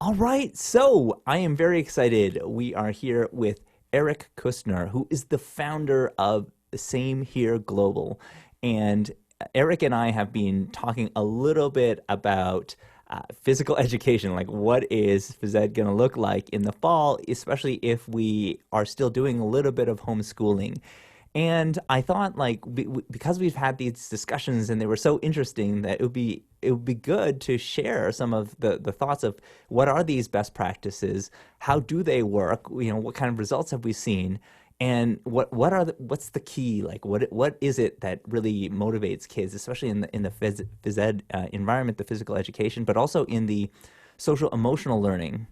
All right, so I am very excited. We are here with Eric Kussin, who is the founder of Same Here Global. And Eric and I have been talking a little bit about physical education, like what is phys ed going to look like in the fall, especially if we are still doing a little bit of homeschooling. And I thought, like, because we've had these discussions and they were so interesting that it would be good to share some of the thoughts of what are these best practices, how do they work, what kind of results have we seen, and what's the key, like what is it that really motivates kids, especially in the phys ed environment, the physical education, but also in the social emotional learning.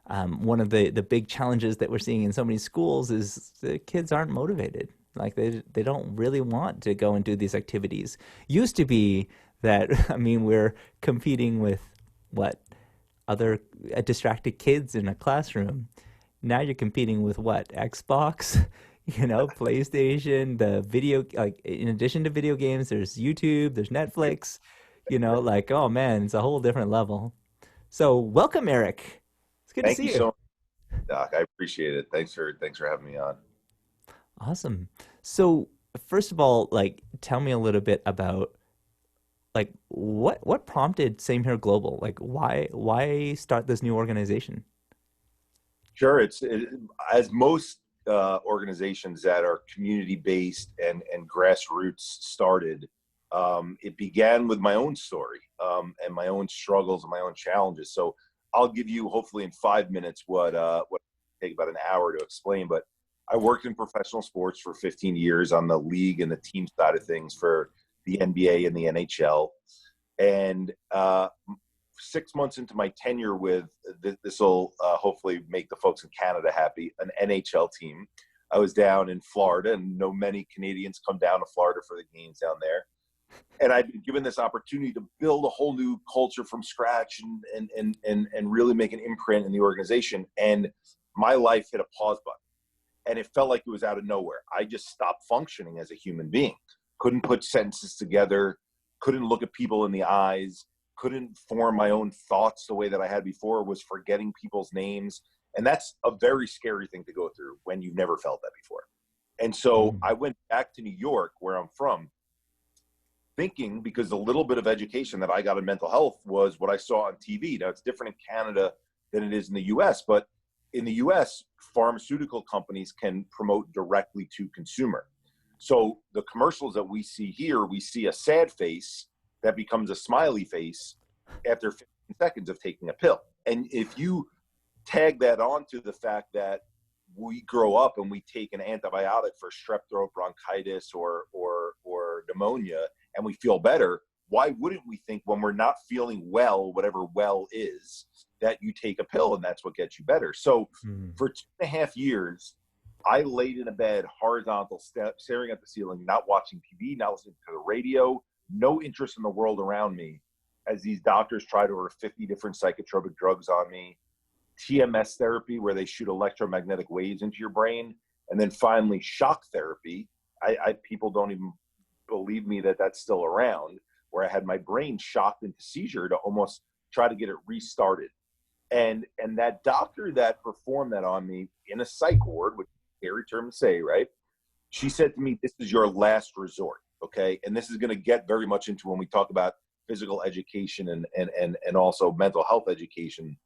One of the big challenges that we're seeing in so many schools is the kids aren't motivated. Like they don't really want to go and do these activities. Used to be that, I mean, we're competing with what other distracted kids in a classroom. Now you're competing with what? Xbox, PlayStation, the video, like in addition to video games, there's YouTube, there's Netflix, like, oh man, it's a whole different level. So welcome, Eric. It's good to Thank see you you. so much, Doc. I appreciate it. Thanks for having me on. Awesome. So first of all, like, tell me a little bit about like what prompted Same Here Global? Like, why start this new organization? Sure, as most organizations that are community based and grassroots started. It began with my own story and my own struggles and my own challenges. So I'll give you hopefully in 5 minutes what take about an hour to explain. But I worked in professional sports for 15 years on the league and the team side of things for the NBA and the NHL. And 6 months into my tenure with this will hopefully make the folks in Canada happy, an NHL team. I was down in Florida, and know many Canadians come down to Florida for the games down there. And I've been given this opportunity to build a whole new culture from scratch and really make an imprint in the organization. And my life hit a pause button, and it felt like it was out of nowhere. I just stopped functioning as a human being. Couldn't put sentences together, couldn't look at people in the eyes, couldn't form my own thoughts the way that I had before, was forgetting people's names. And that's a very scary thing to go through when you've never felt that before. And so Mm. I went back to New York, where I'm from, thinking, because the little bit of education that I got in mental health was what I saw on TV. Now, it's different in Canada than it is in the US, but in the US, pharmaceutical companies can promote directly to consumer. So the commercials that we see here, we see a sad face that becomes a smiley face after 15 seconds of taking a pill. And if you tag that on to the fact that we grow up and we take an antibiotic for strep throat, bronchitis, or pneumonia, and we feel better, why wouldn't we think when we're not feeling well, whatever well is, that you take a pill and that's what gets you better? So Mm. for 2.5 years, I laid in a bed, horizontal, staring at the ceiling, not watching TV, not listening to the radio, no interest in the world around me, as these doctors try to order 50 different psychotropic drugs on me, TMS therapy, where they shoot electromagnetic waves into your brain, and then finally shock therapy. People don't even believe me that that's still around, where I had my brain shocked into seizure to almost try to get it restarted. And that doctor that performed that on me in a psych ward, which is a scary term to say, right? She said to me, "This is your last resort." Okay. And this is going to get very much into when we talk about physical education and also mental health education.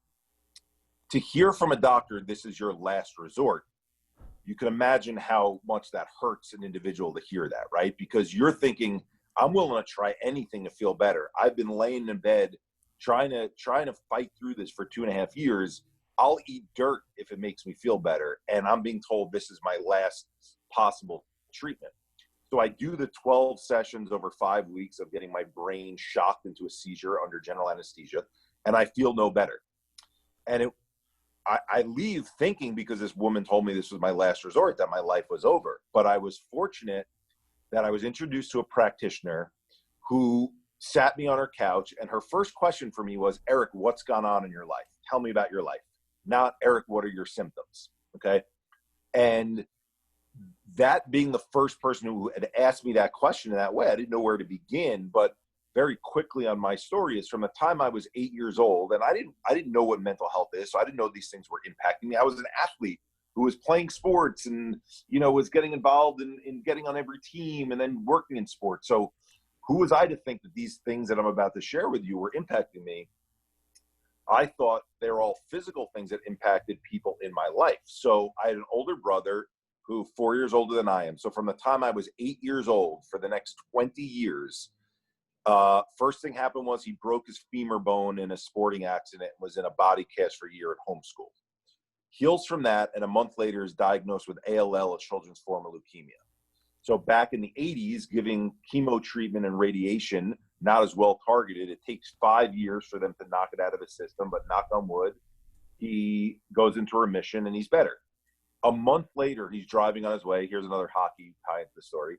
To hear from a doctor, "This is your last resort," you can imagine how much that hurts an individual to hear that, right? Because you're thinking, I'm willing to try anything to feel better. I've been laying in bed trying to fight through this for 2.5 years. I'll eat dirt if it makes me feel better. And I'm being told this is my last possible treatment. So I do the 12 sessions over 5 weeks of getting my brain shocked into a seizure under general anesthesia, and I feel no better. And I leave thinking, because this woman told me this was my last resort, that my life was over. But I was fortunate that I was introduced to a practitioner who sat me on her couch, and her first question for me was, "Eric, what's gone on in your life? Tell me about your life." Not, "Eric, what are your symptoms?" Okay. And that being the first person who had asked me that question in that way, I didn't know where to begin. But very quickly on my story is from the time I was 8 years old, and I didn't know what mental health is, so I didn't know these things were impacting me. I was an athlete who was playing sports and, was getting involved in getting on every team and then working in sports. So who was I to think that these things that I'm about to share with you were impacting me? I thought they were all physical things that impacted people in my life. So I had an older brother who 4 years older than I am. So from the time I was 8 years old for the next 20 years, first thing happened was he broke his femur bone in a sporting accident and was in a body cast for a year at homeschool. Heals from that, and a month later is diagnosed with ALL, a children's form of leukemia. So back in the 80s, giving chemo treatment and radiation, not as well targeted, it takes 5 years for them to knock it out of his system, but knock on wood, he goes into remission and he's better. A month later, he's driving on his way, here's another hockey tie into the story,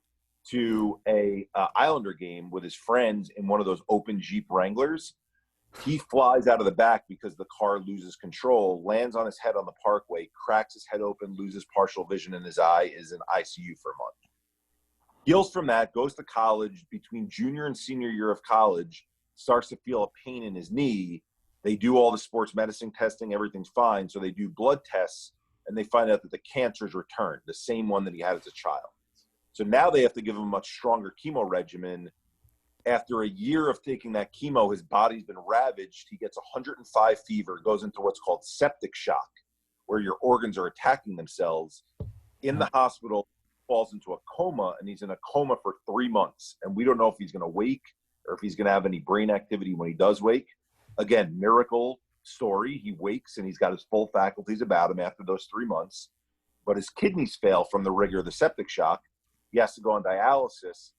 to a Islander game with his friends in one of those open Jeep Wranglers. He flies out of the back because the car loses control, lands on his head on the parkway, cracks his head open, loses partial vision in his eye, is in ICU for a month. Heals from that, goes to college. Between junior and senior year of college, starts to feel a pain in his knee. They do all the sports medicine testing, everything's fine. So they do blood tests, and they find out that the cancer's returned, the same one that he had as a child. So now they have to give him a much stronger chemo regimen. After a year of taking that chemo, his body's been ravaged. He gets 105 fever, goes into what's called septic shock, where your organs are attacking themselves. In the hospital, falls into a coma, and he's in a coma for 3 months. And we don't know if he's going to wake or if he's going to have any brain activity when he does wake. Again, miracle story. He wakes and he's got his full faculties about him after those 3 months. But his kidneys fail from the rigor of the septic shock. He has to go on dialysis.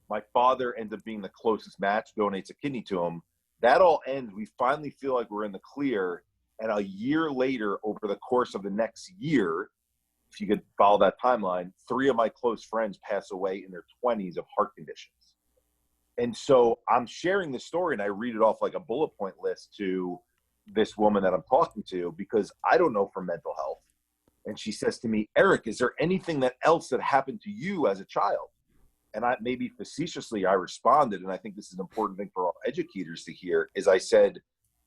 My father ends up being the closest match, donates a kidney to him. That all ends. We finally feel like we're in the clear. And a year later, over the course of the next year, if you could follow that timeline, 3 of my close friends pass away in their 20s of heart conditions. And so I'm sharing this story, and I read it off like a bullet point list to this woman that I'm talking to because I don't know from mental health. And she says to me, Eric, is there anything else that happened to you as a child? And maybe facetiously, I responded, and I think this is an important thing for all educators to hear, is I said,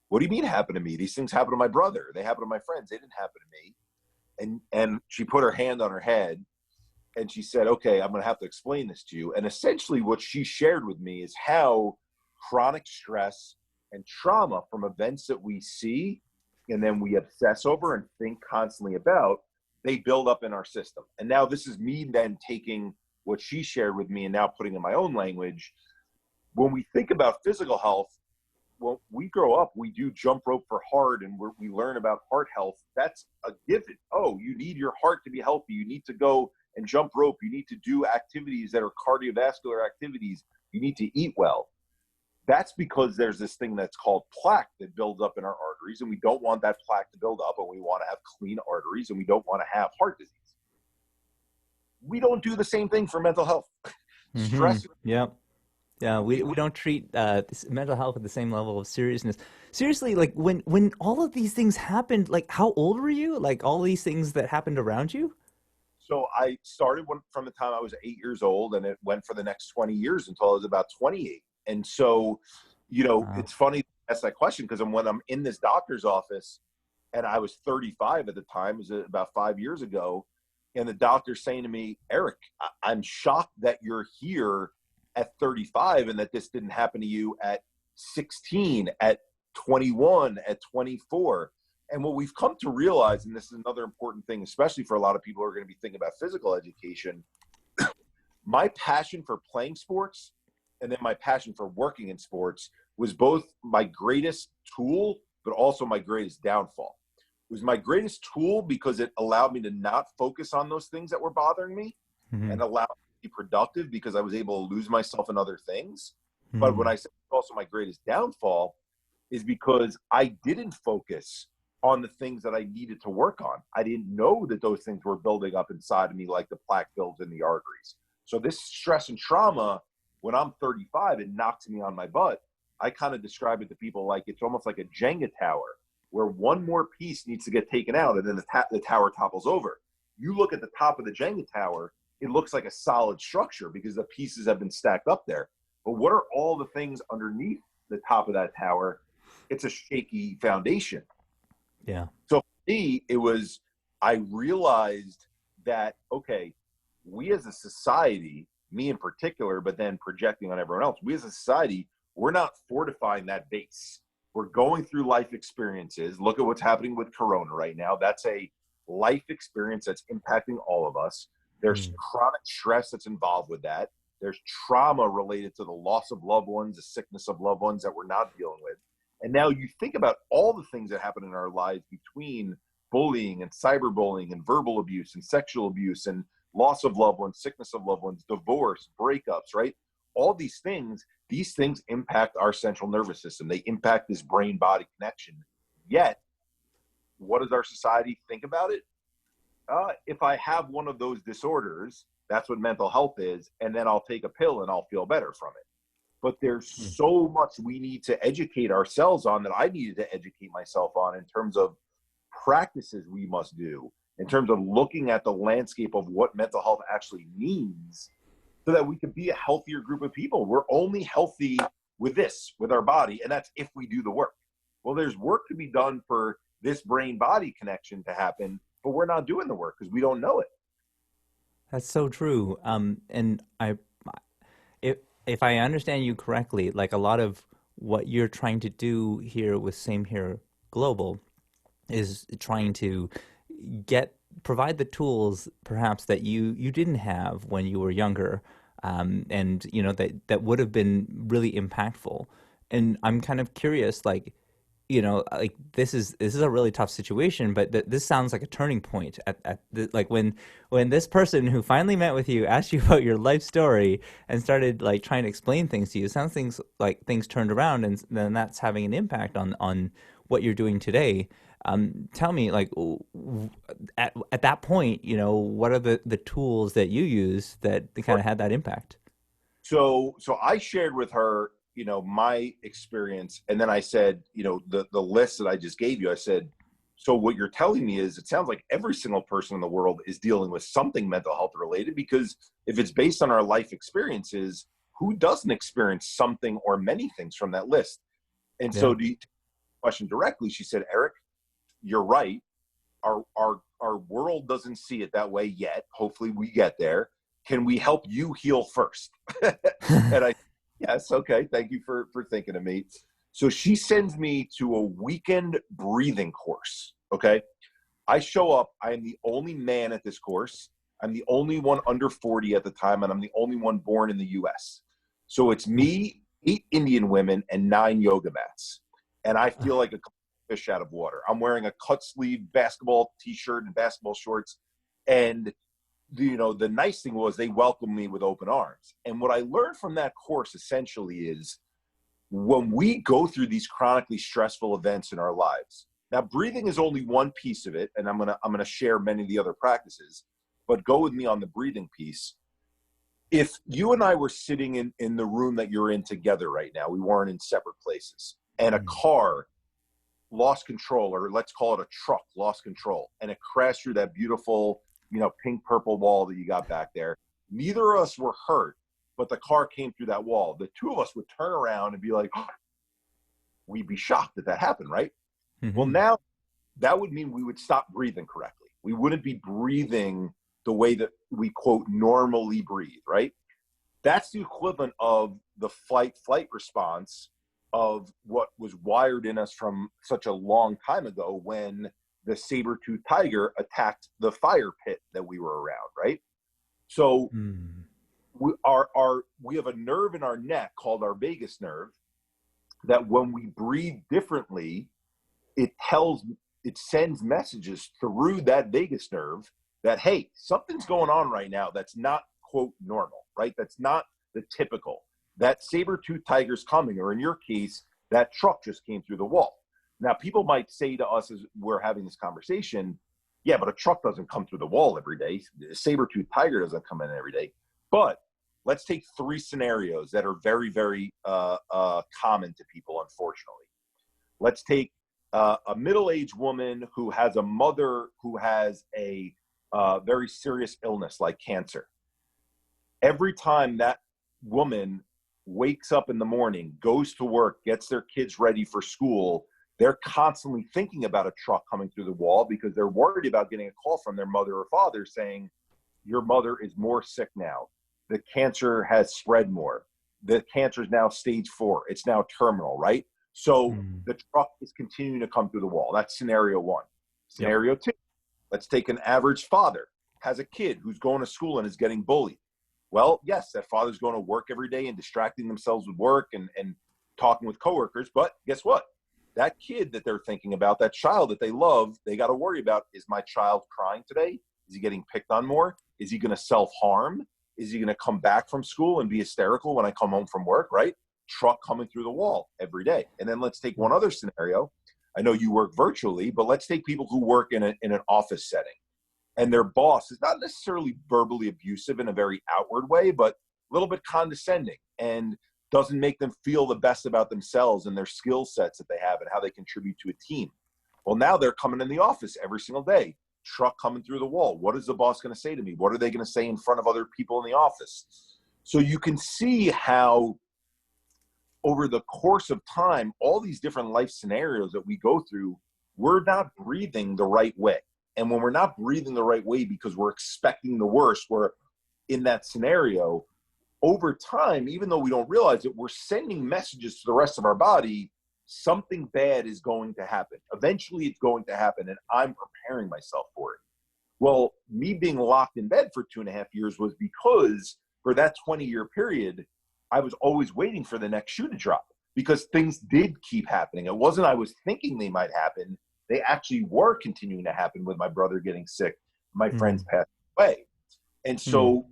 what do you mean happened to me? These things happened to my brother. They happened to my friends. They didn't happen to me. And she put her hand on her head, and she said, okay, I'm going to have to explain this to you. And essentially what she shared with me is how chronic stress and trauma from events that we see and then we obsess over and think constantly about, they build up in our system. And now this is me then taking what she shared with me and now putting in my own language. When we think about physical health, when we grow up, we do jump rope for heart and we learn about heart health. That's a given. Oh, you need your heart to be healthy. You need to go and jump rope. You need to do activities that are cardiovascular activities. You need to eat well. That's because there's this thing that's called plaque that builds up in our arteries, and we don't want that plaque to build up, and we want to have clean arteries, and we don't want to have heart disease. We don't do the same thing for mental health. Stress. Yeah. Yeah, we don't treat mental health at the same level of seriousness. Seriously, like when all of these things happened, like how old were you? Like all these things that happened around you? So I started from the time I was 8 years old, and it went for the next 20 years until I was about 28. And so, Wow. It's funny to ask that question because when I'm in this doctor's office, and I was 35 at the time, it was about 5 years ago, and the doctor's saying to me, Eric, I'm shocked that you're here at 35 and that this didn't happen to you at 16, at 21, at 24. And what we've come to realize, and this is another important thing, especially for a lot of people who are going to be thinking about physical education, my passion for playing sports and then my passion for working in sports was both my greatest tool, but also my greatest downfall. It was my greatest tool because it allowed me to not focus on those things that were bothering me and allow me to be productive because I was able to lose myself in other things. But when I say also my greatest downfall is because I didn't focus on the things that I needed to work on. I didn't know that those things were building up inside of me like the plaque builds in the arteries. So this stress and trauma, when I'm 35, it knocks me on my butt. I kind of describe it to people like it's almost like a Jenga tower where one more piece needs to get taken out and then the tower topples over. You look at the top of the Jenga tower, it looks like a solid structure because the pieces have been stacked up there. But what are all the things underneath the top of that tower? It's a shaky foundation. Yeah. So for me, I realized that, okay, we as a society, me in particular, but then projecting on everyone else, we as a society, we're not fortifying that base. We're going through life experiences. Look at what's happening with Corona right now. That's a life experience that's impacting all of us. There's chronic stress that's involved with that. There's trauma related to the loss of loved ones, the sickness of loved ones that we're not dealing with. And now you think about all the things that happen in our lives between bullying and cyberbullying and verbal abuse and sexual abuse and loss of loved ones, sickness of loved ones, divorce, breakups, right? All these things impact our central nervous system. They impact this brain-body connection. Yet, what does our society think about it? If I have one of those disorders, that's what mental health is, and then I'll take a pill and I'll feel better from it. But there's so much we need to educate ourselves on, that I needed to educate myself on, in terms of practices we must do, in terms of looking at the landscape of what mental health actually means, so that we can be a healthier group of people. We're only healthy with our body, and that's if we do the work. Well, there's work to be done for this brain-body connection to happen, but we're not doing the work because we don't know it. That's so true. And if I understand you correctly, like a lot of what you're trying to do here with Same Here Global is trying to provide the tools perhaps that you didn't have when you were younger, and that would have been really impactful. And I'm kind of curious, like, like this is a really tough situation, but this sounds like a turning point like when this person who finally met with you asked you about your life story and started like trying to explain things to you. It sounds things turned around, and then that's having an impact on what you're doing today. Tell me, like, at that point, what are the tools that you use that kind of had that impact? So I shared with her, my experience. And then I said, the list that I just gave you, I said, so what you're telling me is, it sounds like every single person in the world is dealing with something mental health related, because if it's based on our life experiences, who doesn't experience something or many things from that list? And so to the question directly, she said, Eric, you're right. Our world doesn't see it that way yet. Hopefully we get there. Can we help you heal first? And yes, okay. Thank you for thinking of me. So she sends me to a weekend breathing course. Okay. I show up. I am the only man at this course. I'm the only one under 40 at the time, and I'm the only one born in the US. So it's me, 8 Indian women, and 9 yoga mats. And I feel like a fish out of water. I'm wearing a cut sleeve basketball t-shirt and basketball shorts. And the nice thing was they welcomed me with open arms. And what I learned from that course essentially is, when we go through these chronically stressful events in our lives, now breathing is only one piece of it, and I'm gonna share many of the other practices, but go with me on the breathing piece. If you and I were sitting in the room that you're in together right now, we weren't in separate places, and a car lost control, or let's call it a truck lost control, and it crashed through that beautiful pink purple wall that you got back there. Neither of us were hurt, but the car came through that wall. The two of us would turn around and be like, oh, we'd be shocked that happened, right? Mm-hmm. Well, now that would mean we would stop breathing correctly. We wouldn't be breathing the way that we, quote, normally breathe, right? That's the equivalent of the fight-flight response of what was wired in us from such a long time ago, when the saber-toothed tiger attacked the fire pit that we were around, right? So we have a nerve in our neck called our vagus nerve, that when we breathe differently, it sends messages through that vagus nerve that, hey, something's going on right now that's not, quote, normal, right? That's not the typical. That saber-toothed tiger's coming, or in your case, that truck just came through the wall. Now, people might say to us as we're having this conversation, yeah, but a truck doesn't come through the wall every day. A saber-toothed tiger doesn't come in every day. But let's take 3 scenarios that are very, very common to people, unfortunately. Let's take a middle-aged woman who has a mother who has a very serious illness like cancer. Every time that woman wakes up in the morning, goes to work, gets their kids ready for school, they're constantly thinking about a truck coming through the wall because they're worried about getting a call from their mother or father saying, your mother is more sick now. The cancer has spread more. The cancer is now stage 4. It's now terminal, right? So the truck is continuing to come through the wall. That's scenario 1. Scenario 2, let's take an average father, has a kid who's going to school and is getting bullied. Well, yes, that father's going to work every day and distracting themselves with work and talking with coworkers. But guess what? That kid that they're thinking about, that child that they love, they got to worry about, is my child crying today? Is he getting picked on more? Is he going to self-harm? Is he going to come back from school and be hysterical when I come home from work, right? Truck coming through the wall every day. And then let's take one other scenario. I know you work virtually, but let's take people who work in an office setting. And their boss is not necessarily verbally abusive in a very outward way, but a little bit condescending and doesn't make them feel the best about themselves and their skill sets that they have and how they contribute to a team. Well, now they're coming in the office every single day, truck coming through the wall. What is the boss going to say to me? What are they going to say in front of other people in the office? So you can see how over the course of time, all these different life scenarios that we go through, we're not breathing the right way. And when we're not breathing the right way because we're expecting the worst, we're in that scenario, over time, even though we don't realize it, we're sending messages to the rest of our body, something bad is going to happen. Eventually it's going to happen, and I'm preparing myself for it. Well, me being locked in bed for 2.5 years was because for that 20-year period, I was always waiting for the next shoe to drop because things did keep happening. It wasn't I was thinking they might happen. They actually were continuing to happen with my brother getting sick, my friends passed away. And so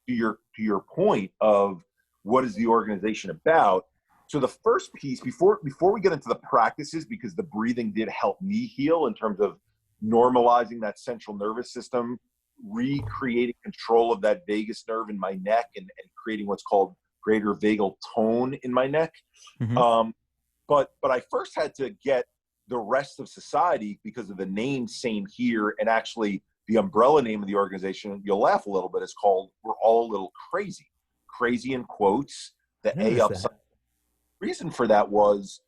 to your point of what is the organization about? So the first piece, before we get into the practices, because the breathing did help me heal in terms of normalizing that central nervous system, recreating control of that vagus nerve in my neck and creating what's called greater vagal tone in my neck. But I first had to get the rest of society, because of the name Same Here, and actually the umbrella name of the organization, you'll laugh a little bit, is called We're All a Little Crazy. Crazy in quotes, the A upside. Reason for that was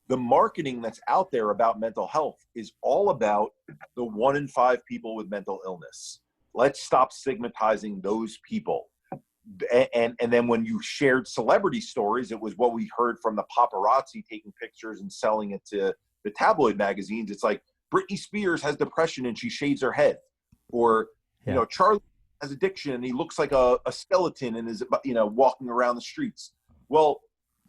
the marketing that's out there about mental health is all about the 1 in 5 people with mental illness. Let's stop stigmatizing those people. And then when you shared celebrity stories, it was what we heard from the paparazzi taking pictures and selling it to the tabloid magazines. It's like Britney Spears has depression and she shaves her head, or you know, Charlie has addiction and he looks like a skeleton and is, you know, walking around the streets. Well,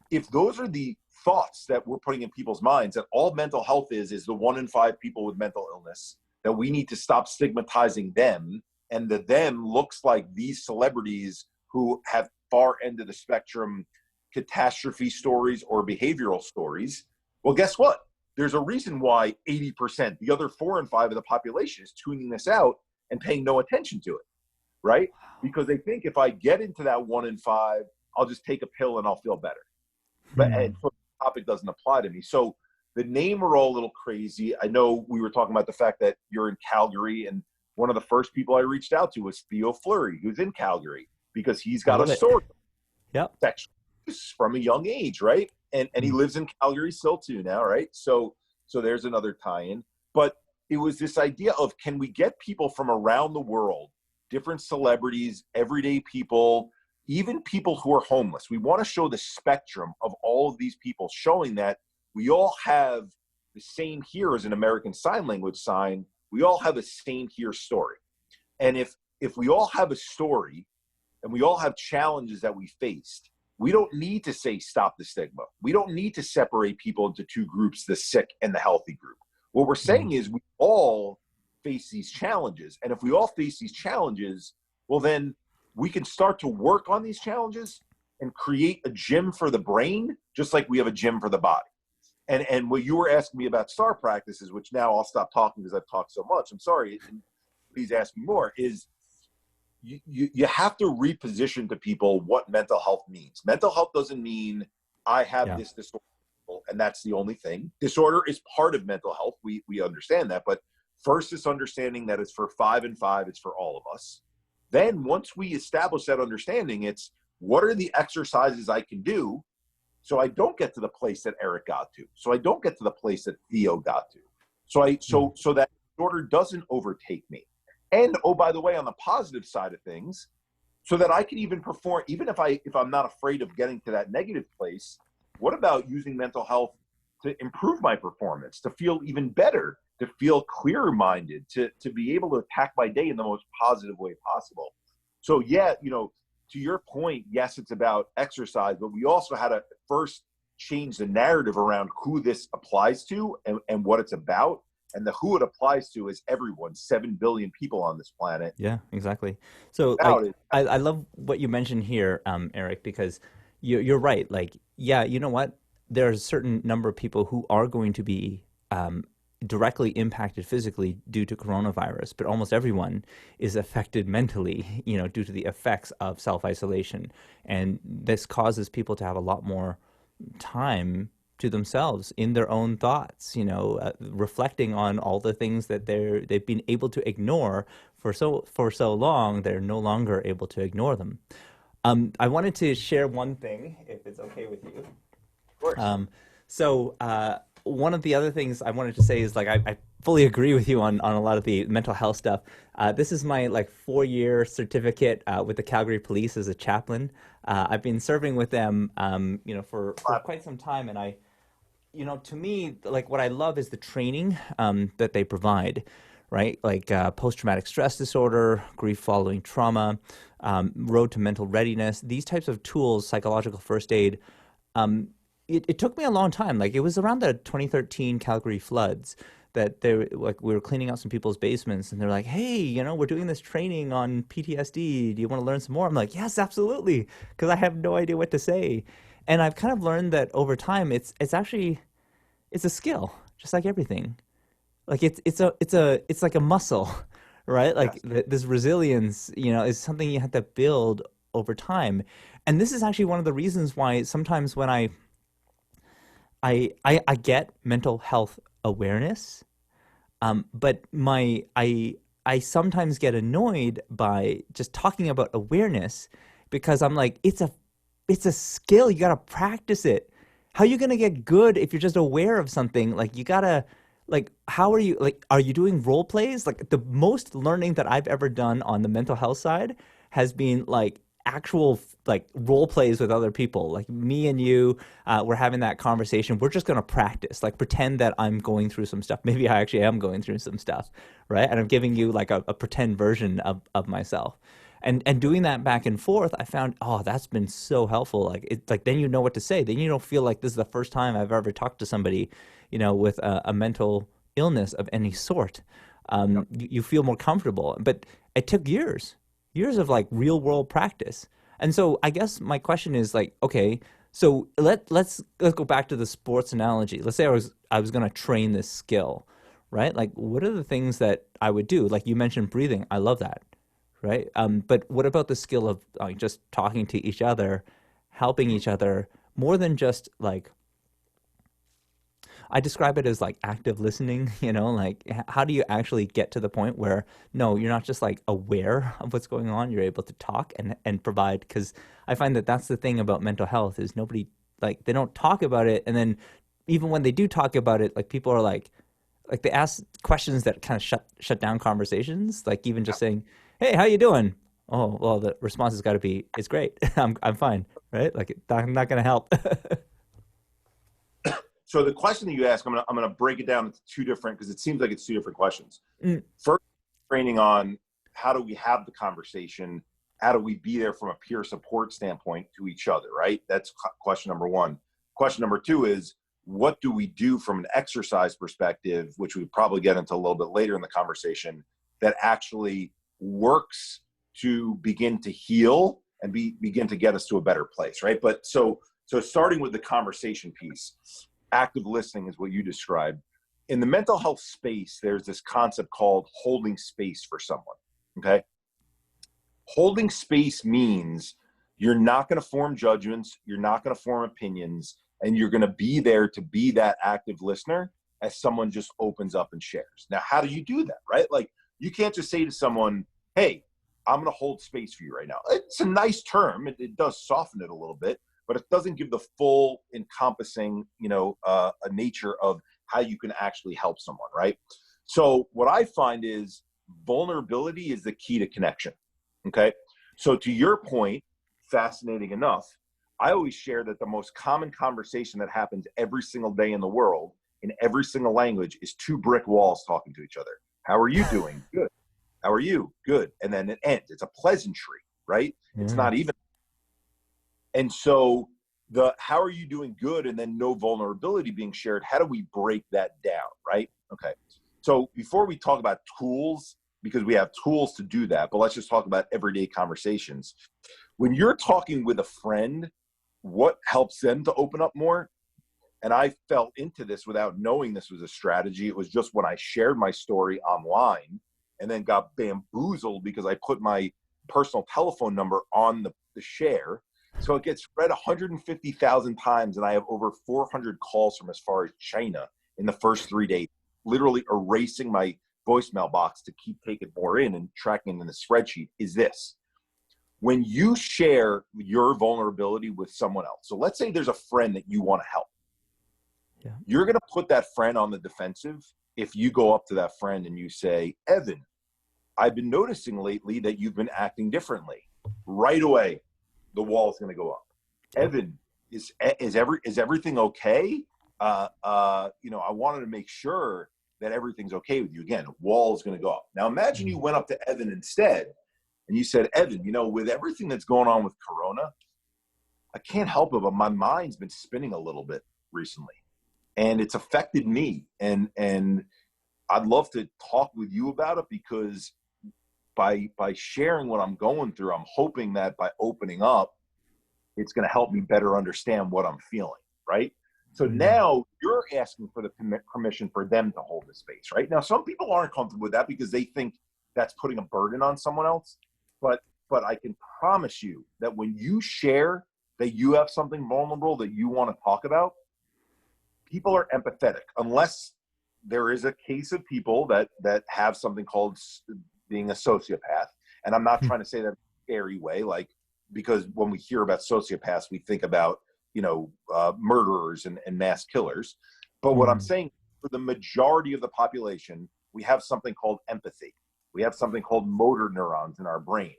if those are the thoughts that we're putting in people's minds, that all mental health is the 1 in 5 people with mental illness, that we need to stop stigmatizing them, and the them looks like these celebrities who have far end of the spectrum catastrophe stories or behavioral stories. Well, guess what? There's a reason why 80%, the other 4 in 5 of the population, is tuning this out and paying no attention to it, right? Because they think if I get into that 1 in 5, I'll just take a pill and I'll feel better. But and so the topic doesn't apply to me. So the name We're All a Little Crazy. I know we were talking about the fact that you're in Calgary, and one of the first people I reached out to was Theo Fleury, who's in Calgary, because he's got a story. Sexual abuse from a young age, right? And he lives in Calgary still too now, right? So there's another tie-in. But it was this idea of, can we get people from around the world, different celebrities, everyday people, even people who are homeless. We want to show the spectrum of all of these people, showing that we all have the same here as an American Sign Language sign. We all have a same here story. And if we all have a story and we all have challenges that we faced, we don't need to say stop the stigma. We don't need to separate people into 2 groups, the sick and the healthy group. What we're saying is we all face these challenges. And if we all face these challenges, well, then we can start to work on these challenges and create a gym for the brain, just like we have a gym for the body. And what you were asking me about STAR practices, which now I'll stop talking because I've talked so much, I'm sorry, and please ask me more, is you have to reposition to people what mental health means. Mental health doesn't mean I have this disorder and that's the only thing. Disorder is part of mental health. We understand that. But first, it's understanding that it's for 5 and 5, it's for all of us. Then once we establish that understanding, it's what are the exercises I can do so I don't get to the place that Eric got to, so I don't get to the place that Theo got to, so that disorder doesn't overtake me. And, oh, by the way, on the positive side of things, so that I can even perform, even if I'm not afraid of getting to that negative place, what about using mental health to improve my performance, to feel even better, to feel clearer-minded, to be able to attack my day in the most positive way possible? So, yeah, to your point, yes, it's about exercise, but we also had to first change the narrative around who this applies to and what it's about. And the who it applies to is everyone, 7 billion people on this planet. Yeah, exactly. So I love what you mentioned here, Eric, because you're right. Like, yeah, you know what? There's a certain number of people who are going to be directly impacted physically due to coronavirus, but almost everyone is affected mentally, due to the effects of self-isolation. And this causes people to have a lot more time to themselves in their own thoughts, reflecting on all the things that they've been able to ignore for so long, they're no longer able to ignore them. I wanted to share one thing, if it's okay with you. Of course. So one of the other things I wanted to say is, like, I fully agree with you on a lot of the mental health stuff. This is my 4-year certificate with the Calgary Police as a chaplain. I've been serving with them, for quite some time, and to me, like, what I love is the training that they provide, right? Like post-traumatic stress disorder, grief following trauma, road to mental readiness, these types of tools, psychological first aid. It took me a long time. Like, it was around the 2013 Calgary floods that we were cleaning out some people's basements, and they're like, hey, we're doing this training on PTSD. Do you want to learn some more? I'm like, yes, absolutely, because I have no idea what to say. And I've kind of learned that over time, it's a skill, just like everything. Like it's like a muscle, right? Like Yes. this resilience, is something you have to build over time. And this is actually one of the reasons why sometimes when I get mental health awareness, but I sometimes get annoyed by just talking about awareness, because I'm like, it's a skill. You got to practice it. How are you going to get good if you're just aware of something? Like, you got to, like, are you doing role plays? Like, the most learning that I've ever done on the mental health side has been like actual role plays with other people. Like, me and you, we're having that conversation. We're just going to practice, like, pretend that I'm going through some stuff. Maybe I actually am going through some stuff, right? And I'm giving you like a pretend version of myself. And doing that back and forth, I found, oh, that's been so helpful. Like, then you know what to say. Then you don't feel like this is the first time I've ever talked to somebody, with a mental illness of any sort. You feel more comfortable. But it took years of like real world practice. And so I guess my question is, like, okay, so let's go back to the sports analogy. Let's say I was going to train this skill, right? Like, what are the things that I would do? Like, you mentioned breathing. I love that. Right. But what about the skill of just talking to each other, helping each other, more than just like, I describe it as like active listening, like, how do you actually get to the point where, no, you're not just like aware of what's going on, you're able to talk and provide, because I find that that's the thing about mental health is nobody, like, they don't talk about it. And then even when they do talk about it, like, people are like they ask questions that kind of shut down conversations, like even just saying, hey, how you doing? Oh, well, the response has got to be, it's great. I'm fine, right? Like, I'm not going to help. So the question that you ask, I'm gonna break it down into two different, because it seems like it's two different questions. Mm. First, training on how do we have the conversation? How do we be there from a peer support standpoint to each other, right? That's question number one. Question number two is, what do we do from an exercise perspective, which we probably get into a little bit later in the conversation, that actually works to begin to heal and begin to get us to a better place, right? But so starting with the conversation piece, active listening is what you described. In the mental health space, there's this concept called holding space for someone, okay? Holding space means you're not going to form judgments, you're not going to form opinions, and you're going to be there to be that active listener as someone just opens up and shares. Now, how do you do that, right? Like, you can't just say to someone, hey, I'm going to hold space for you right now. It's a nice term. It does soften it a little bit, but it doesn't give the full encompassing, a nature of how you can actually help someone, right? So what I find is vulnerability is the key to connection. Okay. So to your point, fascinating enough, I always share that the most common conversation that happens every single day in the world in every single language is two brick walls talking to each other. How are you doing? Good. How are you? Good. And then it ends. It's a pleasantry, right? Yeah. It's not even. And so the how are you doing good and then no vulnerability being shared, how do we break that down, right? Okay. So before we talk about tools, because we have tools to do that, but let's just talk about everyday conversations. When you're talking with a friend, what helps them to open up more? And I fell into this without knowing this was a strategy. It was just when I shared my story online and then got bamboozled because I put my personal telephone number on the share. So it gets read 150,000 times, and I have over 400 calls from as far as China in the first 3 days, literally erasing my voicemail box to keep taking more in and tracking in the spreadsheet. Is this. When you share your vulnerability with someone else, so let's say there's a friend that you want to help. Yeah. You're going to put that friend on the defensive if you go up to that friend and you say, Evan, I've been noticing lately that you've been acting differently. Right away, the wall is going to go up. Evan, is everything okay? I wanted to make sure that everything's okay with you. Again, wall is going to go up. Now imagine you went up to Evan instead and you said, Evan, with everything that's going on with Corona, I can't help it, but my mind's been spinning a little bit recently. And it's affected me. And I'd love to talk with you about it, because by sharing what I'm going through, I'm hoping that by opening up, it's going to help me better understand what I'm feeling, right? So now you're asking for the permission for them to hold the space, right? Now, some people aren't comfortable with that because they think that's putting a burden on someone else. But I can promise you that when you share that you have something vulnerable that you want to talk about, people are empathetic, unless there is a case of people that have something called being a sociopath. And I'm not trying to say that in a scary way, because when we hear about sociopaths, we think about, murderers and mass killers. But what I'm saying, for the majority of the population, we have something called empathy. We have something called motor neurons in our brain,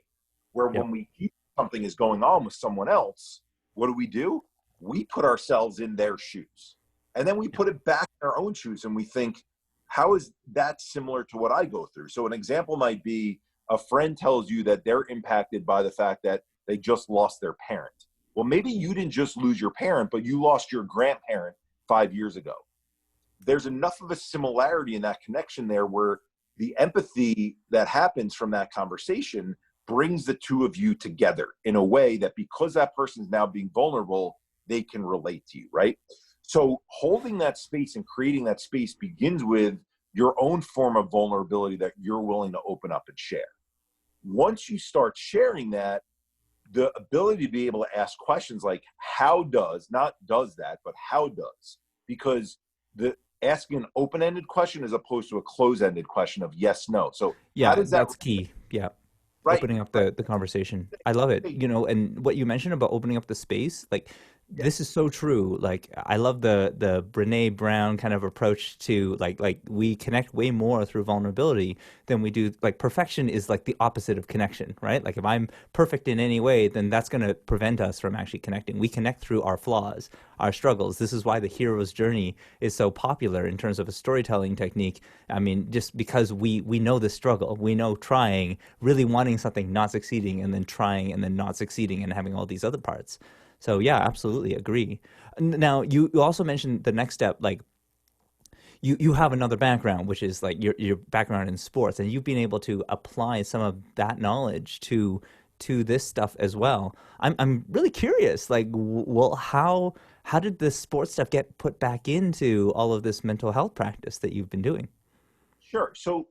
where when we hear something is going on with someone else, what do? We put ourselves in their shoes. And then we put it back in our own shoes and we think, how is that similar to what I go through? So an example might be a friend tells you that they're impacted by the fact that they just lost their parent. Well, maybe you didn't just lose your parent, but you lost your grandparent 5 years ago. There's enough of a similarity in that connection there where the empathy that happens from that conversation brings the two of you together in a way that, because that person's now being vulnerable, they can relate to you, right? So holding that space and creating that space begins with your own form of vulnerability that you're willing to open up and share. Once you start sharing that, the ability to be able to ask questions like how does, not does that, but how does, because the asking an open-ended question as opposed to a closed-ended question of yes, no. So yeah, how does that's key. Yeah. Right. Opening up the conversation. I love it. And what you mentioned about opening up the space, this is so true. I love the Brene Brown kind of approach to like we connect way more through vulnerability than we do. Perfection is the opposite of connection, right? If I'm perfect in any way, then that's going to prevent us from actually connecting. We connect through our flaws, our struggles. This is why the hero's journey is so popular in terms of a storytelling technique. I mean, just because we know the struggle, we know trying, really wanting something, not succeeding, and then trying and then not succeeding and having all these other parts. So yeah, absolutely agree. Now you also mentioned the next step, you have another background, which is your background in sports, and you've been able to apply some of that knowledge to this stuff as well. I'm really curious, how did the sports stuff get put back into all of this mental health practice that you've been doing? Sure. So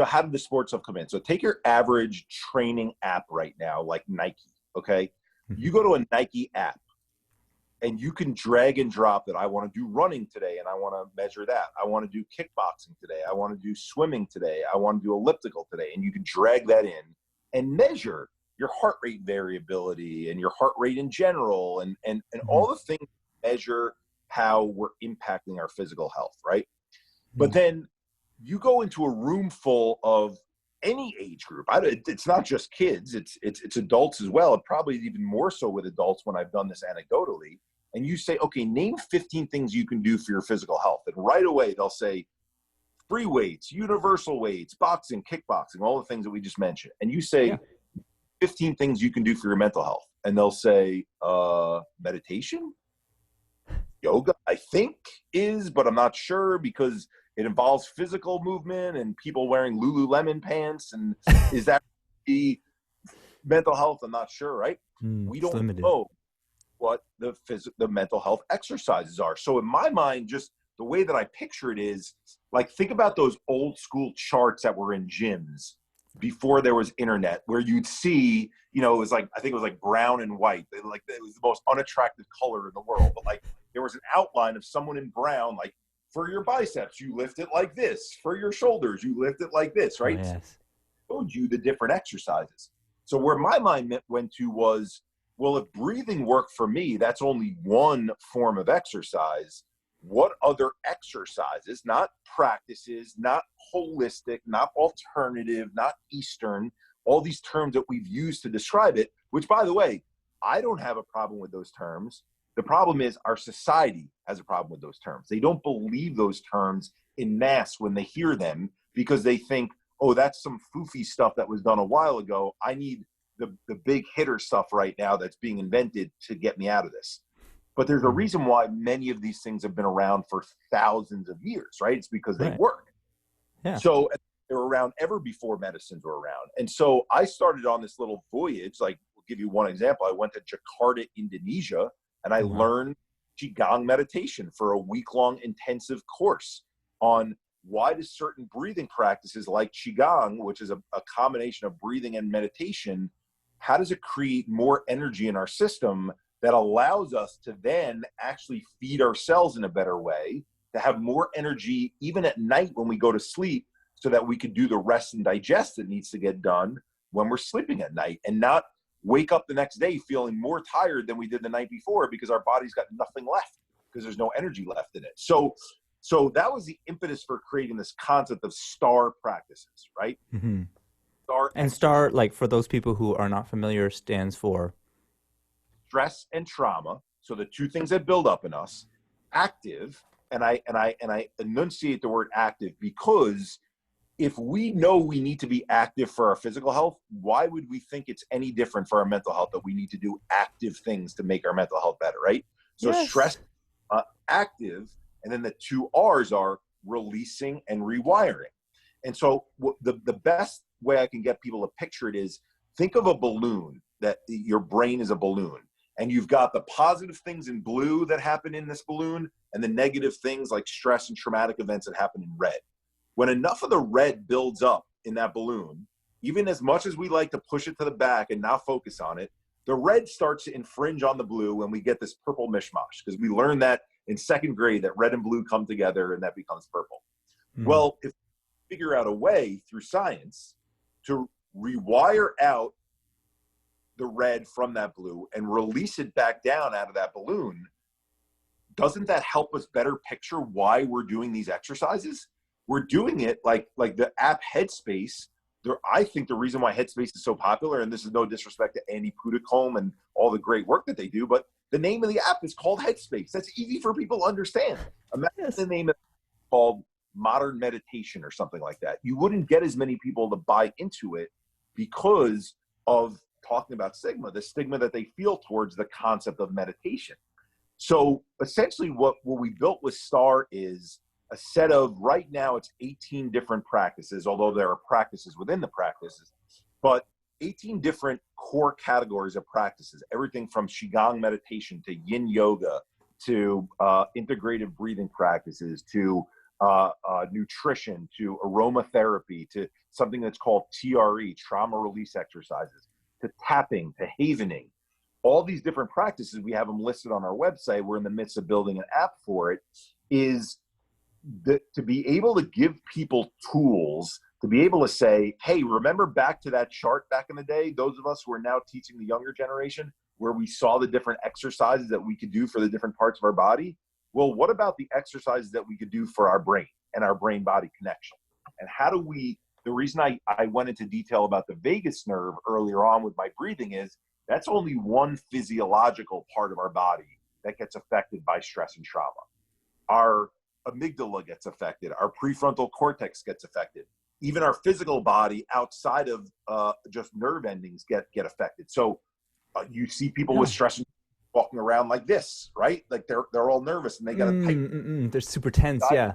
how did the sports stuff come in? So take your average training app right now, like Nike, okay? You go to a Nike app and you can drag and drop that. I want to do running today and I want to measure that. I want to do kickboxing today. I want to do swimming today. I want to do elliptical today. And you can drag that in and measure your heart rate variability and your heart rate in general, and all the things measure how we're impacting our physical health, right? But then you go into a room full of any age group. It's not just kids, it's adults as well, and probably even more so with adults when I've done this anecdotally. And you say, okay, name 15 things you can do for your physical health. And right away they'll say free weights, universal weights, boxing, kickboxing, all the things that we just mentioned. And you say 15 things you can do for your mental health. And they'll say, meditation, yoga, I think is, but I'm not sure because it involves physical movement and people wearing Lululemon pants. And is that the mental health? I'm not sure, right? We don't know what the mental health exercises are. So in my mind, just the way that I picture it is like, think about those old school charts that were in gyms before there was internet, where you'd see, it was like, I think it was like brown and white. It was the most unattractive color in the world. But like, there was an outline of someone in brown, like, for your biceps, you lift it like this. For your shoulders, you lift it like this, right? Oh, yes. Showed you the different exercises. So where my mind went to was, well, if breathing worked for me, that's only one form of exercise. What other exercises, not practices, not holistic, not alternative, not Eastern, all these terms that we've used to describe it, which, by the way, I don't have a problem with those terms. The problem is our society has a problem with those terms. They don't believe those terms in mass when they hear them because they think, oh, that's some foofy stuff that was done a while ago. I need the big hitter stuff right now that's being invented to get me out of this. But there's a reason why many of these things have been around for thousands of years, right? It's because they work. Yeah. So they were around ever before medicines were around. And so I started on this little voyage. Like, we'll give you one example. I went to Jakarta, Indonesia, and I learned Qigong meditation for a week-long intensive course on why do certain breathing practices like Qigong, which is a combination of breathing and meditation, how does it create more energy in our system that allows us to then actually feed ourselves in a better way, to have more energy even at night when we go to sleep, so that we can do the rest and digest that needs to get done when we're sleeping at night, and not wake up the next day feeling more tired than we did the night before because our body's got nothing left because there's no energy left in it. So that was the impetus for creating this concept of STAR practices, right? Mm-hmm. STAR, like, for those people who are not familiar, stands for stress and trauma. So the two things that build up in us. Active, and I enunciate the word active because if we know we need to be active for our physical health, why would we think it's any different for our mental health that we need to do active things to make our mental health better, right? So stress, active, and then the two R's are releasing and rewiring. And so the best way I can get people to picture it is, think of a balloon, that your brain is a balloon. And you've got the positive things in blue that happen in this balloon and the negative things like stress and traumatic events that happen in red. When enough of the red builds up in that balloon, even as much as we like to push it to the back and not focus on it, the red starts to infringe on the blue and we get this purple mishmash, because we learned that in second grade that red and blue come together and that becomes purple. Well, if we figure out a way through science to rewire out the red from that blue and release it back down out of that balloon, doesn't that help us better picture why we're doing these exercises? We're doing it like the app Headspace. I think the reason why Headspace is so popular, and this is no disrespect to Andy Puddicombe and all the great work that they do, but the name of the app is called Headspace. That's easy for people to understand. Imagine the name of it called Modern Meditation or something like that. You wouldn't get as many people to buy into it because of talking about stigma, the stigma that they feel towards the concept of meditation. So essentially what we built with STAR is a set of, right now it's 18 different practices, although there are practices within the practices, but 18 different core categories of practices, everything from Qigong meditation to yin yoga to integrative breathing practices to nutrition to aromatherapy to something that's called TRE, trauma release exercises, to tapping, to havening. All these different practices, we have them listed on our website. We're in the midst of building an app for it, is to be able to give people tools to be able to say, hey, remember back to that chart back in the day, those of us who are now teaching the younger generation, where we saw the different exercises that we could do for the different parts of our body? Well, what about the exercises that we could do for our brain and our brain-body connection? And how do we, the reason I went into detail about the vagus nerve earlier on with my breathing is that's only one physiological part of our body that gets affected by stress and trauma. Our amygdala gets affected. Our prefrontal cortex gets affected. Even our physical body outside of just nerve endings get affected. So you see people with stress walking around like this, right? Like they're all nervous and they got to tighten. They're super tense, yeah.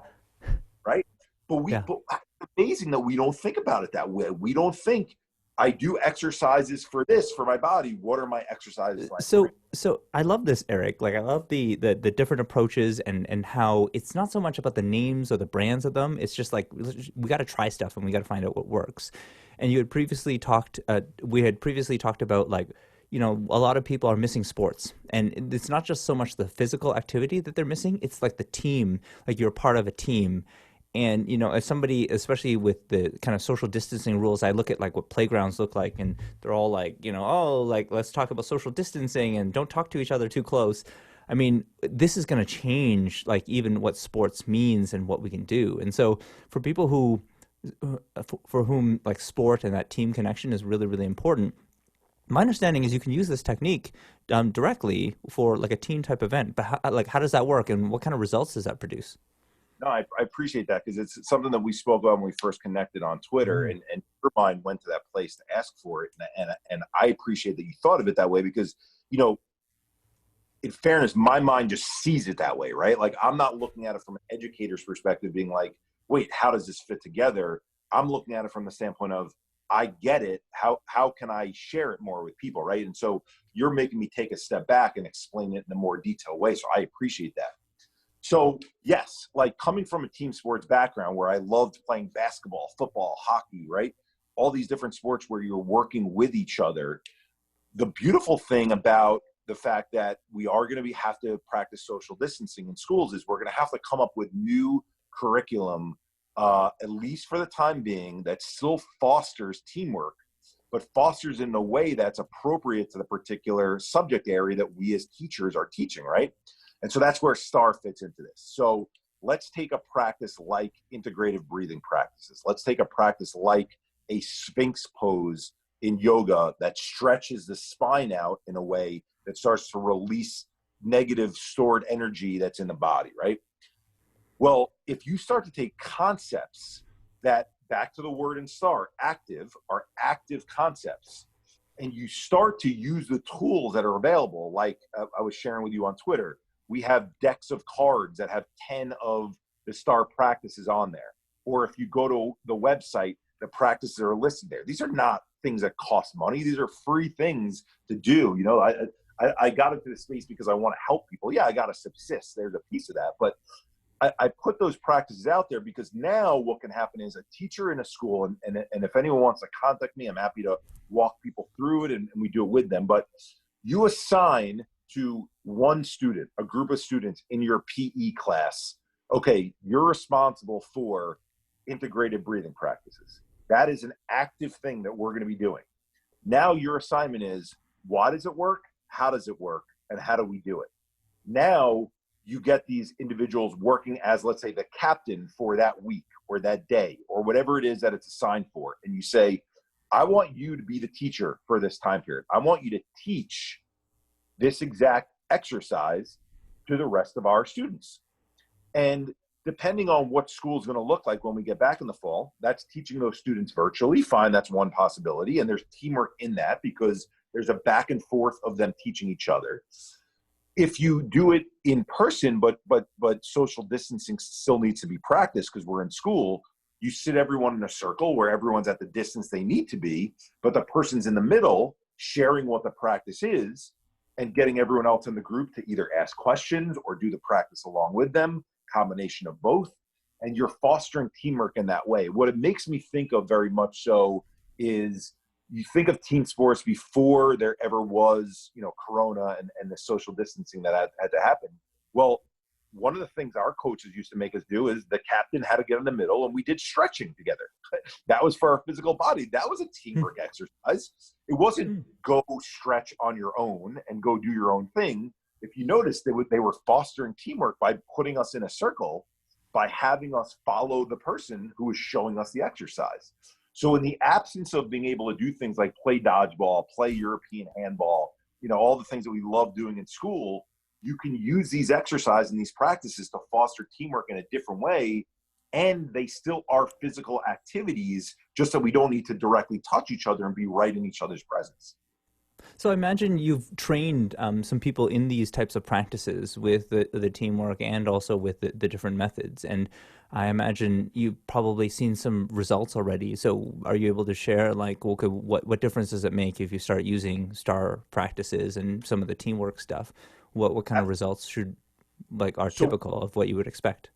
Right? But it's amazing that we don't think about it that way. We don't think, I do exercises for this, for my body. What are my exercises like? So I love this, Eric. Like I love the different approaches and how it's not so much about the names or the brands of them. It's just like we got to try stuff and we got to find out what works. And you had previously talked, we had previously talked about like, you know, a lot of people are missing sports, and it's not just so much the physical activity that they're missing. It's like the team, like you're part of a team. And, you know, as somebody, especially with the kind of social distancing rules, I look at like what playgrounds look like, and they're all like, you know, oh, like, let's talk about social distancing and don't talk to each other too close. I mean, this is going to change like even what sports means and what we can do. And so for people who, for whom like sport and that team connection is really, really important, my understanding is you can use this technique directly for like a team type event. But how does that work, and what kind of results does that produce? No, I appreciate that, because it's something that we spoke about when we first connected on Twitter, and your mind went to that place to ask for it. And I appreciate that you thought of it that way, because, you know, in fairness, my mind just sees it that way, right? Like I'm not looking at it from an educator's perspective being like, wait, how does this fit together? I'm looking at it from the standpoint of, I get it. How can I share it more with people, right? And so you're making me take a step back and explain it in a more detailed way. So I appreciate that. So yes, like coming from a team sports background where I loved playing basketball, football, hockey, right? All these different sports where you're working with each other. The beautiful thing about the fact that we are going to have to practice social distancing in schools is we're going to have to come up with new curriculum, at least for the time being, that still fosters teamwork, but fosters in a way that's appropriate to the particular subject area that we as teachers are teaching, right? And so that's where STAR fits into this. So let's take a practice like integrative breathing practices. Let's take a practice like a Sphinx pose in yoga that stretches the spine out in a way that starts to release negative stored energy that's in the body, right? Well, if you start to take concepts that, back to the word in STAR, active, are active concepts, and you start to use the tools that are available, like I was sharing with you on Twitter, we have decks of cards that have 10 of the STAR practices on there. Or if you go to the website, the practices are listed there. These are not things that cost money. These are free things to do. You know, I got into this space because I want to help people. Yeah, I got to subsist. There's a piece of that. But I put those practices out there because now what can happen is a teacher in a school, and if anyone wants to contact me, I'm happy to walk people through it and we do it with them. But you assign to one student, a group of students in your PE class, okay, you're responsible for integrated breathing practices. That is an active thing that we're going to be doing. Now your assignment is, why does it work? How does it work? And how do we do it? Now you get these individuals working as, let's say, the captain for that week or that day or whatever it is that it's assigned for. And you say, I want you to be the teacher for this time period. I want you to teach this exact exercise to the rest of our students. And depending on what school is going to look like when we get back in the fall, that's teaching those students virtually. Fine, that's one possibility. And there's teamwork in that because there's a back and forth of them teaching each other. If you do it in person, but social distancing still needs to be practiced because we're in school, you sit everyone in a circle where everyone's at the distance they need to be, but the person's in the middle sharing what the practice is and getting everyone else in the group to either ask questions or do the practice along with them, combination of both. And you're fostering teamwork in that way. What it makes me think of very much so is you think of team sports before there ever was, you know, Corona and the social distancing that had to happen. Well, one of the things our coaches used to make us do is the captain had to get in the middle and we did stretching together. That was for our physical body. That was a teamwork exercise. It wasn't go stretch on your own and go do your own thing. If you notice, they were fostering teamwork by putting us in a circle, by having us follow the person who was showing us the exercise. So in the absence of being able to do things like play dodgeball, play European handball, all the things that we love doing in school, you can use these exercises and these practices to foster teamwork in a different way. And they still are physical activities, just that we don't need to directly touch each other and be right in each other's presence. So I imagine you've trained some people in these types of practices with the teamwork and also with the different methods. And I imagine you've probably seen some results already. So are you able to share, like, okay, what difference does it make if you start using STAR practices and some of the teamwork stuff? What kind of results are typical of what you would expect?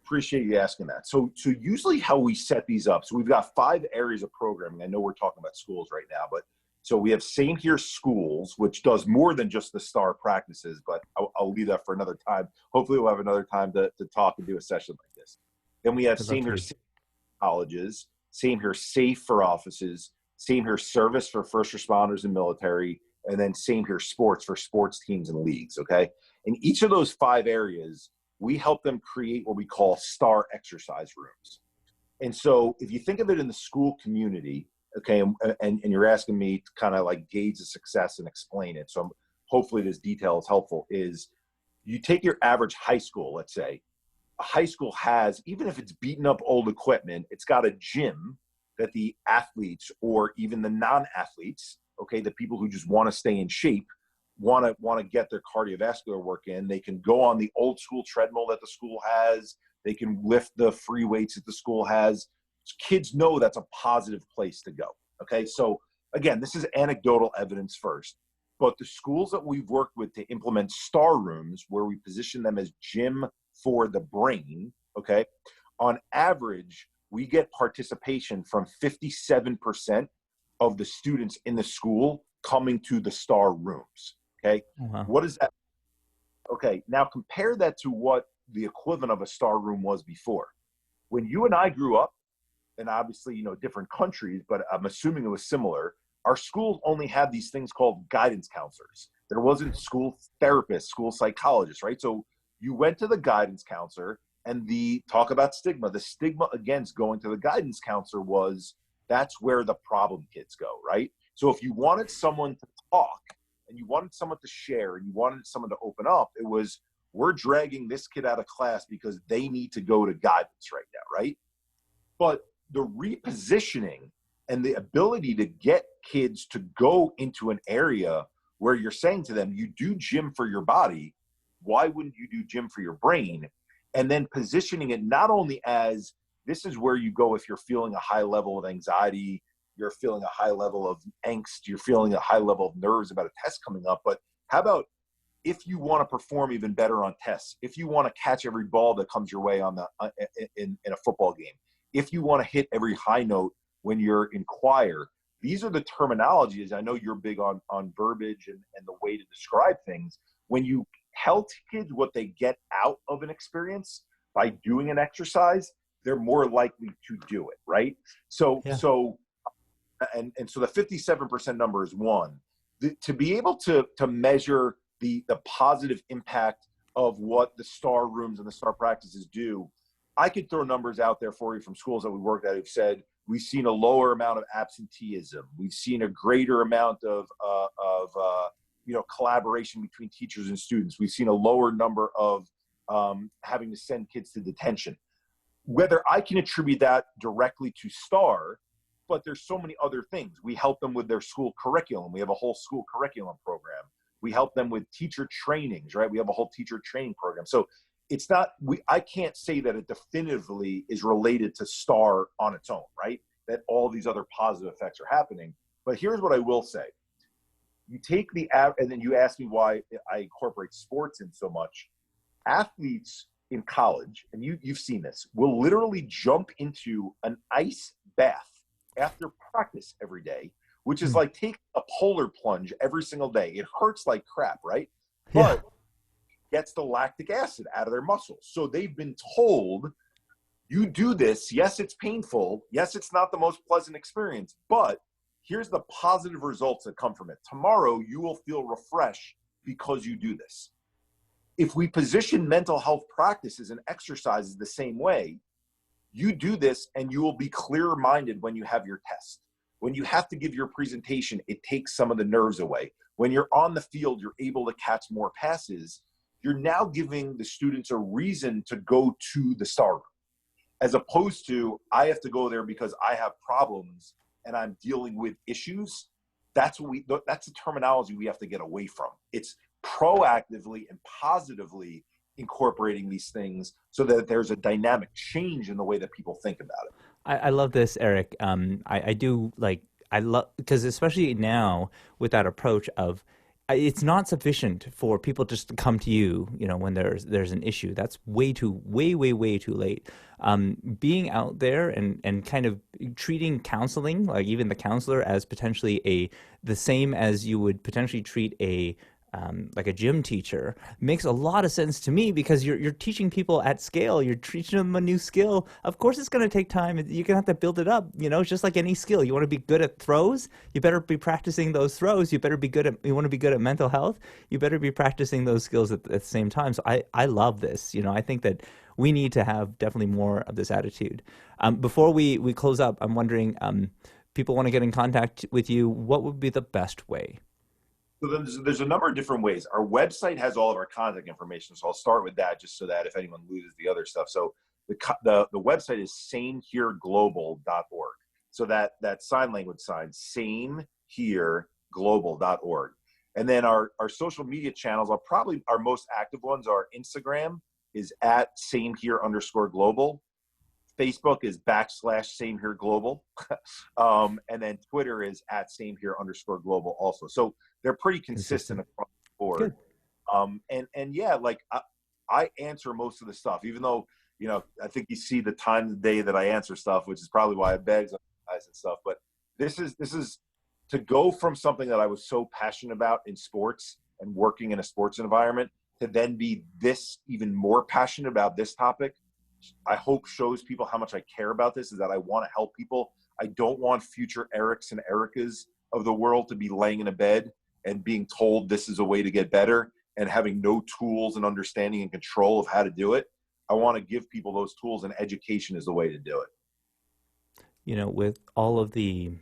Appreciate you asking that. So usually how we set these up, so we've got 5 areas of programming. I know we're talking about schools right now, but so we have Same Here Schools, which does more than just the STAR practices, but I'll leave that for another time. Hopefully we'll have another time to talk and do a session like this. Then we have Same Here Colleges, Same Here Safe for offices, Same Here Service for first responders and military, and then Same Here Sports for sports teams and leagues, okay? In each of those 5 areas, we help them create what we call STAR exercise rooms. And so if you think of it in the school community, okay, and you're asking me to kind of like gauge the success and explain it, so hopefully this detail is helpful, is you take your average high school, let's say. A high school has, even if it's beaten up old equipment, it's got a gym that the athletes or even the non-athletes, okay, the people who just want to stay in shape, want to get their cardiovascular work in. They can go on the old school treadmill that the school has. They can lift the free weights that the school has. Kids know that's a positive place to go. Okay, so again, this is anecdotal evidence first, but the schools that we've worked with to implement STAR rooms, where we position them as gym for the brain, okay, on average, we get participation from 57% of the students in the school coming to the STAR rooms. Okay, What is that? Okay, now compare that to what the equivalent of a STAR room was before. When you and I grew up, and obviously, different countries, but I'm assuming it was similar, our schools only had these things called guidance counselors. There wasn't school therapists, school psychologists, right? So you went to the guidance counselor, and talk about stigma. The stigma against going to the guidance counselor was that's where the problem kids go, right? So if you wanted someone to talk, and you wanted someone to share, and you wanted someone to open up, it was, we're dragging this kid out of class because they need to go to guidance right now, right? But the repositioning and the ability to get kids to go into an area where you're saying to them, you do gym for your body, why wouldn't you do gym for your brain? And then positioning it not only as, this is where you go if you're feeling a high level of anxiety, you're feeling a high level of angst, you're feeling a high level of nerves about a test coming up, but how about if you want to perform even better on tests, if you want to catch every ball that comes your way in a football game, if you want to hit every high note when you're in choir, these are the terminologies. I know you're big on verbiage and the way to describe things. When you tell kids what they get out of an experience by doing an exercise, they're more likely to do it, right? So the 57% number is one. To be able to measure the positive impact of what the STAR rooms and the STAR practices do, I could throw numbers out there for you from schools that we worked at who've said we've seen a lower amount of absenteeism, we've seen a greater amount of collaboration between teachers and students, we've seen a lower number of having to send kids to detention. Whether I can attribute that directly to STAR, but there's so many other things. We help them with their school curriculum. We have a whole school curriculum program. We help them with teacher trainings, right? We have a whole teacher training program. So it's not, I can't say that it definitively is related to STAR on its own, right? That all these other positive effects are happening. But here's what I will say. You take and then you ask me why I incorporate sports in so much. Athletes in college, and you've seen this, will literally jump into an ice bath after practice every day, which is like take a polar plunge every single day. It hurts like crap, right? Yeah. But gets the lactic acid out of their muscles. So they've been told, you do this. Yes, it's painful. Yes, it's not the most pleasant experience, but here's the positive results that come from it. Tomorrow, you will feel refreshed because you do this. If we position mental health practices and exercises the same way, you do this and you will be clear-minded when you have your test. When you have to give your presentation, it takes some of the nerves away. When you're on the field, you're able to catch more passes. You're now giving the students a reason to go to the star room, as opposed to, I have to go there because I have problems and I'm dealing with issues. That's the terminology we have to get away from. It's proactively and positively incorporating these things so that there's a dynamic change in the way that people think about it. I love this, Eric. I do like, I love, because especially now with that approach of, it's not sufficient for people just to come to you, when there's an issue. That's way too late. Being out there and kind of treating counseling, like even the counselor, as potentially the same as you would potentially treat like a gym teacher, makes a lot of sense to me, because you're teaching people at scale. You're teaching them a new skill. Of course, it's going to take time. You're going to have to build it up. It's just like any skill. You want to be good at throws, you better be practicing those throws. You want to be good at mental health, you better be practicing those skills at the same time. So I love this. I think that we need to have definitely more of this attitude. Before we close up, I'm wondering, people want to get in contact with you. What would be the best way? So there's a number of different ways. Our website has all of our contact information, so I'll start with that just so that if anyone loses the other stuff. So the website is samehereglobal.org. So that sign language sign, samehereglobal.org. And then our social media channels are probably our most active ones. Are Instagram is at @samehere_global. Facebook is /samehereglobal. And then Twitter is @samehere_global also. So they're pretty consistent across the board. And yeah, like I answer most of the stuff, even though, I think you see the time of the day that I answer stuff, which is probably why I beg on guys and stuff. But this is to go from something that I was so passionate about in sports and working in a sports environment to then be this even more passionate about this topic. I hope shows people how much I care about this, is that I want to help people. I don't want future Erics and Ericas of the world to be laying in a bed and being told this is a way to get better and having no tools and understanding and control of how to do it. I want to give people those tools, and education is the way to do it. With all of the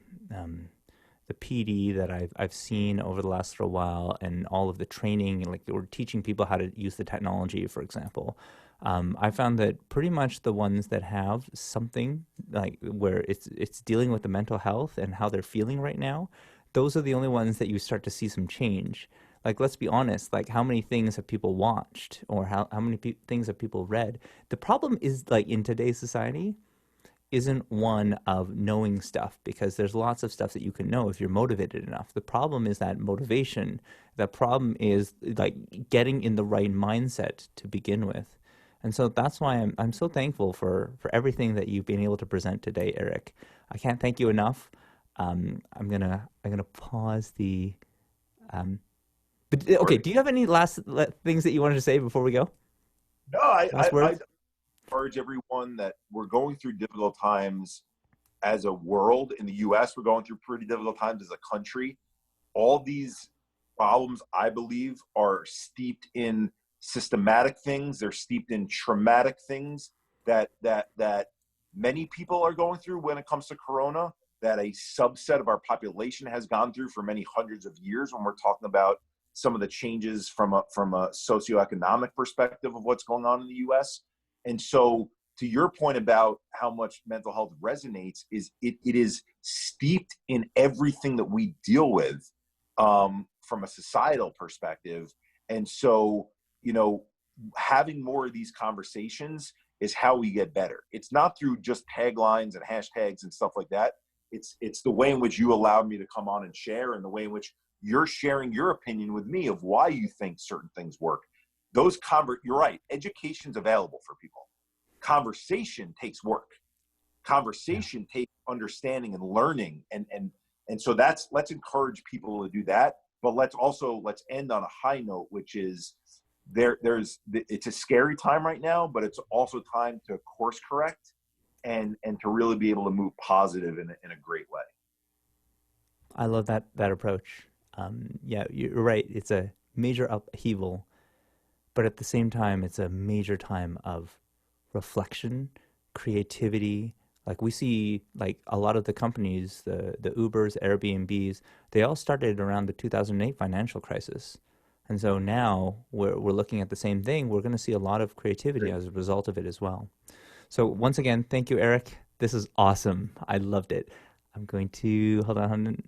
PD that I've seen over the last little while, and all of the training, like we're teaching people how to use the technology, for example, I found that pretty much the ones that have something like where it's dealing with the mental health and how they're feeling right now, those are the only ones that you start to see some change. Like, let's be honest, like how many things have people watched, or how many things have people read? The problem is, like, in today's society, isn't one of knowing stuff, because there's lots of stuff that you can know if you're motivated enough. The problem is that motivation. The problem is like getting in the right mindset to begin with. And so that's why I'm so thankful for everything that you've been able to present today, Eric. I can't thank you enough. I'm gonna pause the. But okay, do you have any last things that you wanted to say before we go? No, I encourage everyone that we're going through difficult times as a world. In the U.S., we're going through pretty difficult times as a country. All these problems, I believe, are steeped in systematic things. They're steeped in traumatic things that many people are going through when it comes to Corona, that a subset of our population has gone through for many hundreds of years, when we're talking about some of the changes from a socioeconomic perspective of what's going on in the U.S. And so, to your point about how much mental health resonates, it is steeped in everything that we deal with from a societal perspective. And so, having more of these conversations is how we get better. It's not through just taglines and hashtags and stuff like that. It's the way in which you allowed me to come on and share, and the way in which you're sharing your opinion with me of why you think certain things work. You're right. Education's available for people. Conversation takes work. Conversation takes understanding and learning. And so let's encourage people to do that. But let's end on a high note, which is, it's a scary time right now, but it's also time to course correct and to really be able to move positive in a great way. I love that approach. Yeah, you're right. It's a major upheaval, but at the same time, it's a major time of reflection, creativity. Like we see, like a lot of the companies, the Ubers, Airbnbs, they all started around the 2008 financial crisis. And so now we're looking at the same thing. We're going to see a lot of creativity Great. as a result of it as well. So once again, thank you, Eric. This is awesome. I loved it. I'm going to hold on.